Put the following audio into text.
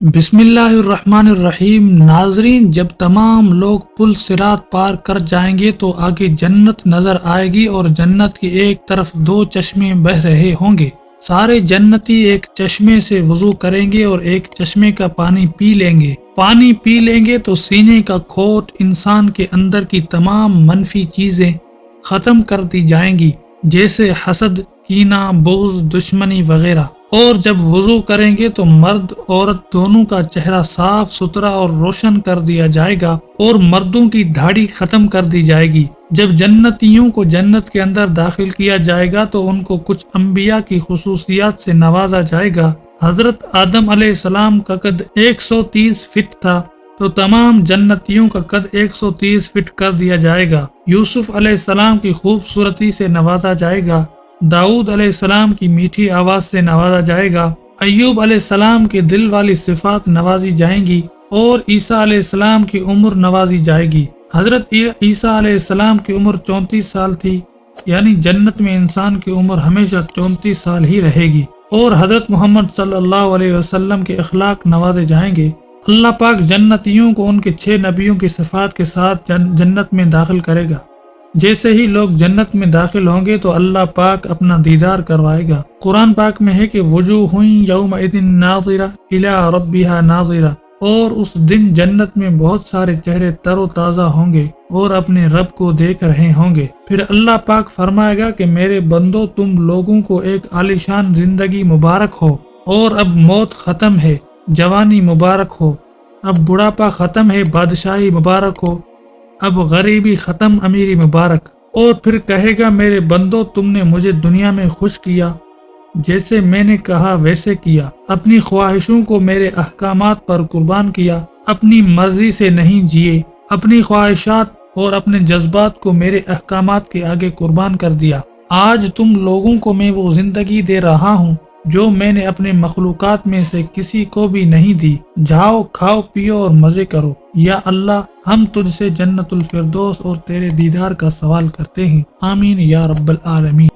بسم اللہ الرحمن الرحیم۔ ناظرین، جب تمام لوگ پل صراط پار کر جائیں گے تو آگے جنت نظر آئے گی اور جنت کی ایک طرف دو چشمے بہ رہے ہوں گے۔ سارے جنتی ایک چشمے سے وضو کریں گے اور ایک چشمے کا پانی پی لیں گے۔ پانی پی لیں گے تو سینے کا کھوٹ، انسان کے اندر کی تمام منفی چیزیں ختم کر دی جائیں گی، جیسے حسد، کینہ، بغض، دشمنی وغیرہ۔ اور جب وضو کریں گے تو مرد عورت دونوں کا چہرہ صاف ستھرا اور روشن کر دیا جائے گا اور مردوں کی داڑھی ختم کر دی جائے گی۔ جب جنتیوں کو جنت کے اندر داخل کیا جائے گا تو ان کو کچھ انبیاء کی خصوصیات سے نوازا جائے گا۔ حضرت آدم علیہ السلام کا قد 130 فٹ تھا تو تمام جنتیوں کا قد 130 فٹ کر دیا جائے گا۔ یوسف علیہ السلام کی خوبصورتی سے نوازا جائے گا۔ داؤد علیہ السلام کی میٹھی آواز سے نوازا جائے گا۔ ایوب علیہ السلام کے دل والی صفات نوازی جائیں گی اور عیسیٰ علیہ السلام کی عمر نوازی جائے گی۔ حضرت عیسیٰ علیہ السلام کی عمر 34 سال تھی، یعنی جنت میں انسان کی عمر ہمیشہ 34 سال ہی رہے گی۔ اور حضرت محمد صلی اللہ علیہ وسلم کے اخلاق نوازے جائیں گے۔ اللہ پاک جنتیوں کو ان کے 6 نبیوں کی صفات کے ساتھ جنت میں داخل کرے گا۔ جیسے ہی لوگ جنت میں داخل ہوں گے تو اللہ پاک اپنا دیدار کروائے گا۔ قرآن پاک میں ہے کہ وجوہ یومئذ ناظرہ الی ربہا ناظرہ، اور اس دن جنت میں بہت سارے چہرے تر و تازہ ہوں گے اور اپنے رب کو دیکھ رہے ہوں گے۔ پھر اللہ پاک فرمائے گا کہ میرے بندو، تم لوگوں کو ایک عالیشان زندگی مبارک ہو، اور اب موت ختم ہے، جوانی مبارک ہو، اب بڑھاپا ختم ہے، بادشاہی مبارک ہو، اب غریبی ختم، امیری مبارک۔ اور پھر کہے گا میرے بندو، تم نے مجھے دنیا میں خوش کیا، جیسے میں نے کہا ویسے کیا، اپنی خواہشوں کو میرے احکامات پر قربان کیا، اپنی مرضی سے نہیں جیے، اپنی خواہشات اور اپنے جذبات کو میرے احکامات کے آگے قربان کر دیا۔ آج تم لوگوں کو میں وہ زندگی دے رہا ہوں جو میں نے اپنے مخلوقات میں سے کسی کو بھی نہیں دی۔ جاؤ، کھاؤ، پیو اور مزے کرو۔ یا اللہ، ہم تجھ سے جنت الفردوس اور تیرے دیدار کا سوال کرتے ہیں۔ آمین یا رب العالمین۔